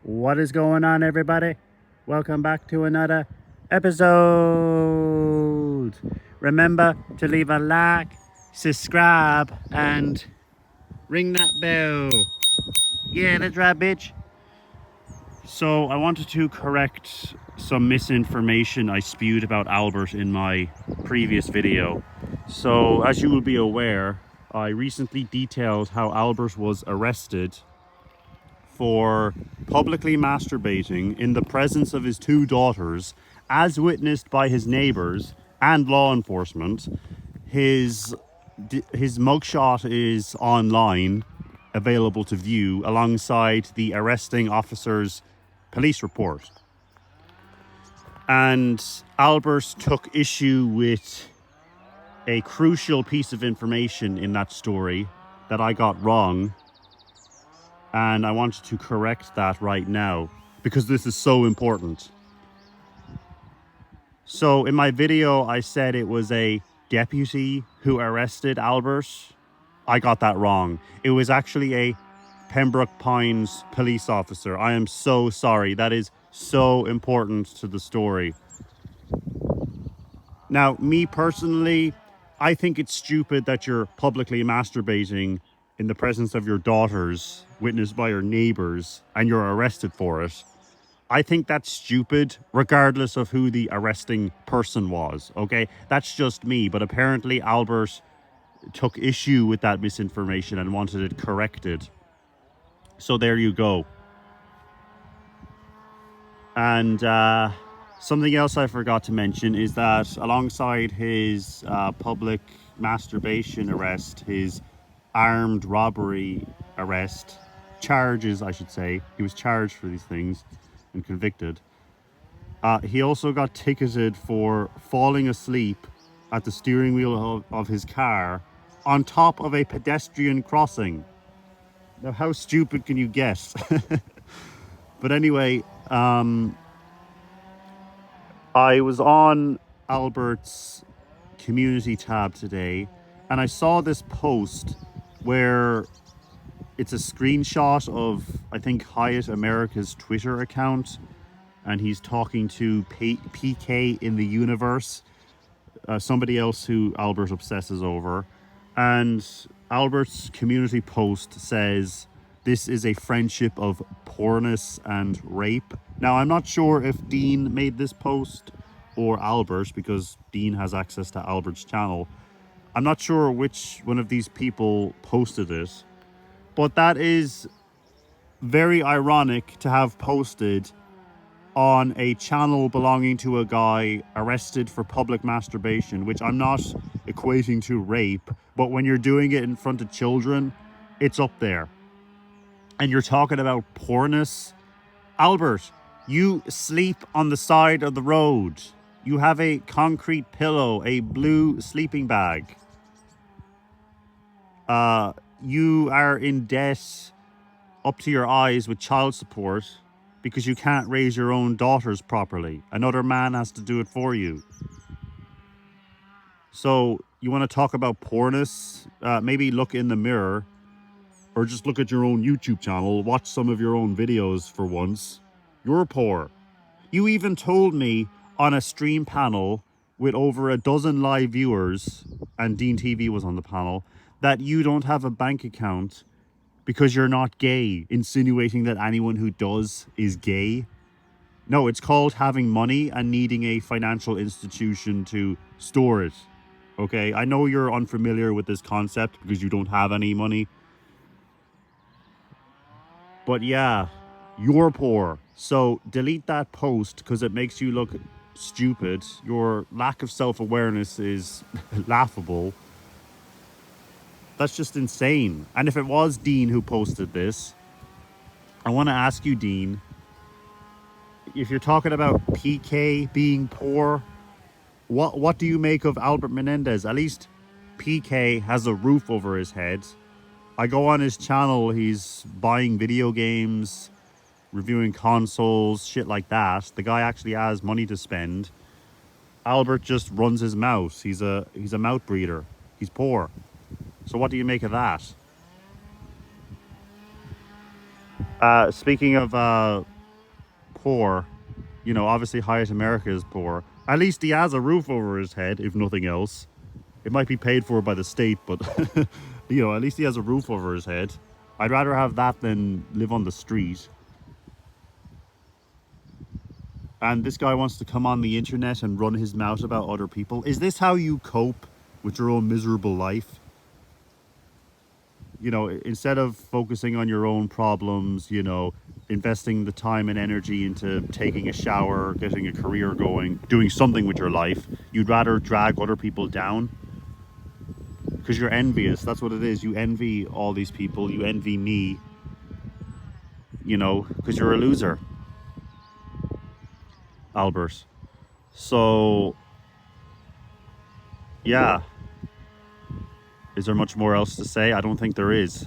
What is going on, everybody? Welcome back to another episode. Remember to leave a like, subscribe, and ring that bell. Yeah, that's right, bitch. So I wanted to correct some misinformation I spewed about Albert in my previous video. So as you will be aware, I recently detailed how Albert was arrested for publicly masturbating in the presence of his two daughters, as witnessed by his neighbors and law enforcement. His mugshot is online, available to view, alongside the arresting officer's police report. And Albert took issue with a crucial piece of information in that story that I got wrong, and I wanted to correct that right now because this is so important. So in my video, I said it was a deputy who arrested Albert. I got that wrong. It was actually a Pembroke Pines police officer. I am so sorry. That is so important to the story. Now, me personally, I think it's stupid that you're publicly masturbating in the presence of your daughters, witnessed by your neighbors, and you're arrested for it. I think that's stupid, regardless of who the arresting person was, okay? That's just me, but apparently Albert took issue with that misinformation and wanted it corrected. So there you go. And something else I forgot to mention is that alongside his public masturbation arrest, his armed robbery arrest, charges, I should say, he was charged for these things and convicted. He also got ticketed for falling asleep at the steering wheel of his car on top of a pedestrian crossing. Now, how stupid can you get? But anyway, I was on Albert's community tab today, and I saw this post where it's a screenshot of, I think, Hyatt America's Twitter account, and he's talking to PK in the universe, somebody else who Albert obsesses over. And Albert's community post says, "This is a friendship of poorness and rape." Now, I'm not sure if Dean made this post or Albert, because Dean has access to Albert's channel. I'm not sure which one of these people posted it, but that is very ironic to have posted on a channel belonging to a guy arrested for public masturbation, which I'm not equating to rape, but when you're doing it in front of children, it's up there. And you're talking about poorness. Albert, you sleep on the side of the road. You have a concrete pillow, a blue sleeping bag. You are in debt up to your eyes with child support because you can't raise your own daughters properly. Another man has to do it for you. So you want to talk about poorness? Maybe look in the mirror, or just look at your own YouTube channel. Watch some of your own videos for once. You're poor. You even told me on a stream panel with over a dozen live viewers, and Dean TV was on the panel, that you don't have a bank account because you're not gay, insinuating that anyone who does is gay. No, it's called having money and needing a financial institution to store it. Okay, I know you're unfamiliar with this concept because you don't have any money. But yeah, you're poor. So delete that post because it makes you look stupid. Your lack of self-awareness is laughable. That's just insane. And if it was Dean who posted this, I want to ask you, Dean, if you're talking about PK being poor, what do you make of Albert Menendez? At least PK has a roof over his head. I go on his channel, he's buying video games, reviewing consoles, shit like that. The guy actually has money to spend. Albert just runs his mouth. He's a mouth breather. He's poor. So what do you make of that? Speaking of poor. You know, obviously Hyatt America is poor. At least he has a roof over his head, if nothing else. It might be paid for by the state, but you know, at least he has a roof over his head. I'd rather have that than live on the street. And this guy wants to come on the internet and run his mouth about other people. Is this how you cope with your own miserable life? You know, instead of focusing on your own problems, you know, investing the time and energy into taking a shower, getting a career going, doing something with your life, you'd rather drag other people down because you're envious. That's what it is. You envy all these people. You envy me, you know, because you're a loser, Albert. So, yeah. Is there much more else to say? I don't think there is.